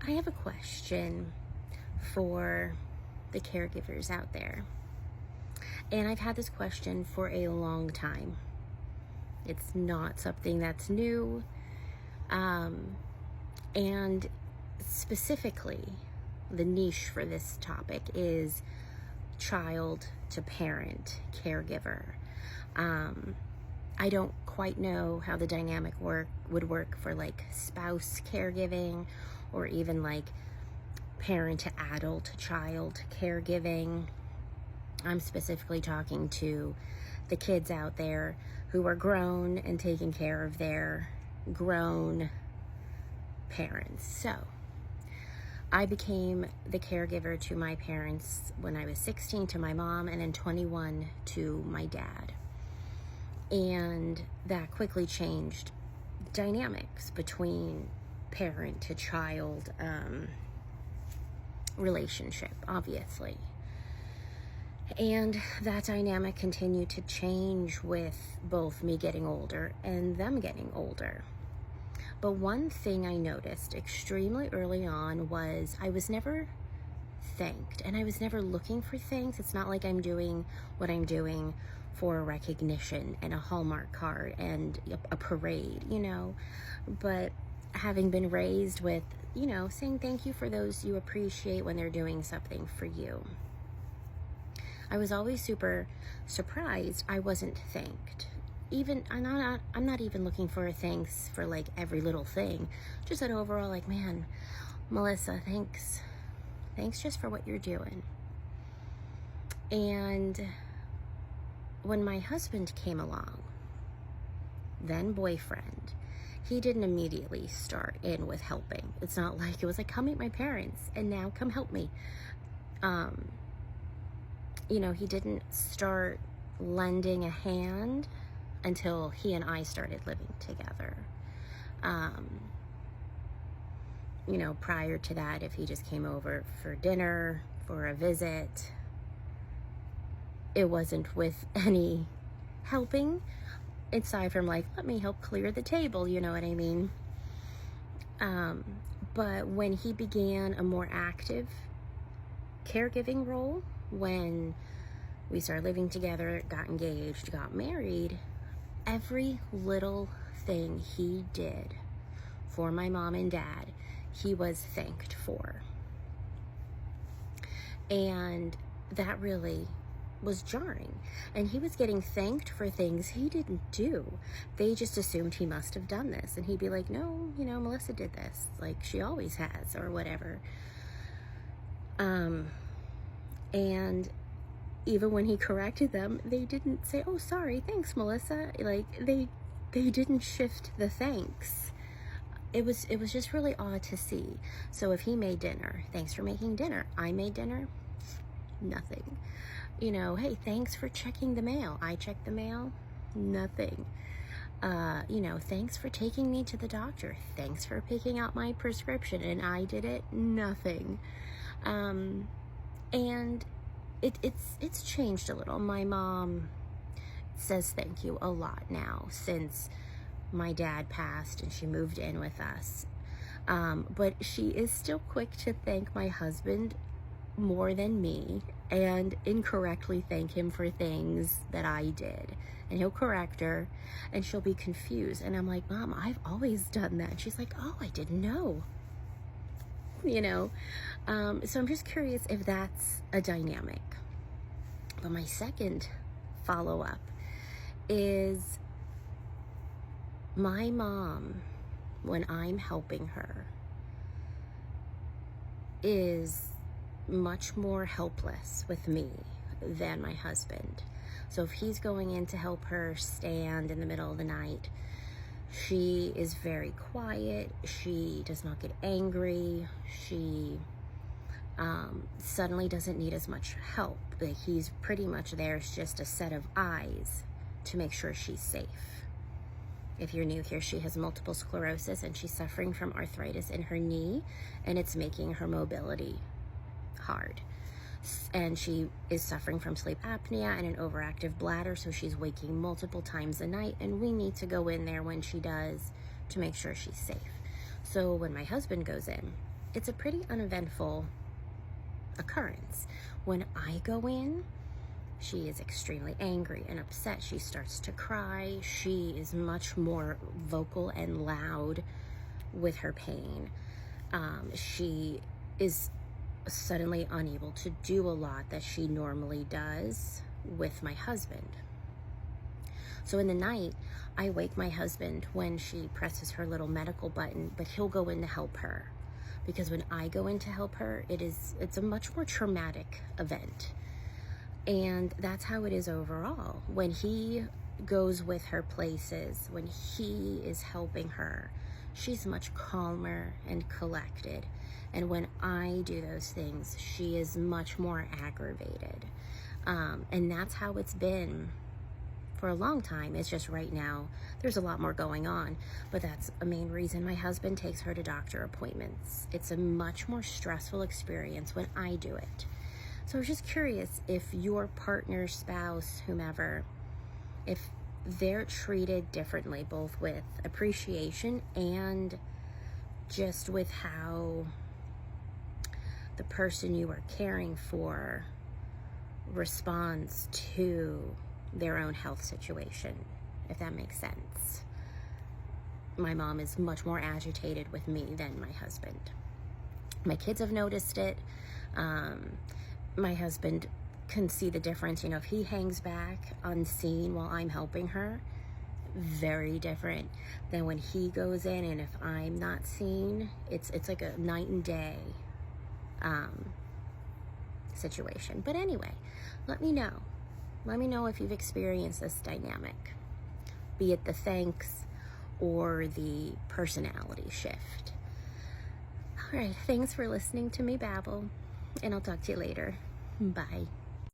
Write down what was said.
I have a question for the caregivers out there. And I've had this question for a long time. It's not something that's new. And specifically, the niche for this topic is child to parent caregiver. I don't quite know how the dynamic would work for like spouse caregiving, or even like parent to adult child caregiving. I'm specifically talking to the kids out there who are grown and taking care of their grown parents. So I became the caregiver to my parents when I was 16 to my mom, and then 21 to my dad. And that quickly changed dynamics between parent to child relationship, obviously. And that dynamic continued to change with both me getting older and them getting older. But one thing I noticed extremely early on was I was never thanked, and I was never looking for thanks. It's not like I'm doing what I'm doing for recognition and a Hallmark card and a parade, but having been raised with, saying thank you for those you appreciate when they're doing something for you. I was always super surprised I wasn't thanked. I'm not even looking for a thanks for like every little thing. Just an overall like, man, Melissa, thanks. Thanks just for what you're doing. And when my husband came along, then boyfriend, he didn't immediately start in with helping. It's not like it was like, come meet my parents and now come help me. He didn't start lending a hand until he and I started living together. Prior to that, if he just came over for dinner, for a visit, it wasn't with any helping, aside from like, let me help clear the table, you know what I mean? But when he began a more active caregiving role, when we started living together, got engaged, got married, every little thing he did for my mom and dad, he was thanked for. And that really was jarring. And he was getting thanked for things he didn't do. They just assumed he must have done this. And he'd be like, no, Melissa did this. Like, she always has, or whatever. And even when he corrected them, they didn't say, oh, sorry, thanks, Melissa. Like, they didn't shift the thanks. It was just really odd to see. So if he made dinner, thanks for making dinner. I made dinner, nothing. Hey, thanks for checking the mail. I checked the mail, nothing. Thanks for taking me to the doctor. Thanks for picking out my prescription, and I did it, nothing. And it's changed a little. My mom says thank you a lot now since my dad passed and she moved in with us. But she is still quick to thank my husband more than me, and incorrectly thank him for things that I did. And he'll correct her and she'll be confused. And I'm like, Mom, I've always done that. And she's like, oh, I didn't know. So I'm just curious if that's a dynamic. But my second follow-up is my mom, when I'm helping her, is much more helpless with me than my husband. So if he's going in to help her stand in the middle of the night, she is very quiet. She does not get angry. She suddenly doesn't need as much help. Like, he's pretty much there as just a set of eyes to make sure she's safe. If you're new here, she has multiple sclerosis and she's suffering from arthritis in her knee, and it's making her mobility hard. And she is suffering from sleep apnea and an overactive bladder, so she's waking multiple times a night, and we need to go in there when she does to make sure she's safe. So when my husband goes in, it's a pretty uneventful occurrence. When I go in, she is extremely angry and upset. She starts to cry. She is much more vocal and loud with her pain. She is suddenly unable to do a lot that she normally does with my husband. So in the night, I wake my husband when she presses her little medical button, but he'll go in to help her. Because when I go in to help her, it's a much more traumatic event. And that's how it is overall. When he goes with her places, when he is helping her, she's much calmer and collected. And when I do those things, she is much more aggravated. And that's how it's been for a long time. It's just right now, there's a lot more going on. But that's a main reason my husband takes her to doctor appointments. It's a much more stressful experience when I do it. So I was just curious if your partner, spouse, whomever, if they're treated differently, both with appreciation and just with how the person you are caring for responds to their own health situation, if that makes sense. My mom is much more agitated with me than my husband. My kids have noticed it. My husband can see the difference. You know, if he hangs back unseen while I'm helping her, very different than when he goes in, and if I'm not seen, it's like a night and day situation. But anyway, let me know if you've experienced this dynamic, be it the thanks or the personality shift. All right, thanks for listening to me babble, and I'll talk to you later. Bye.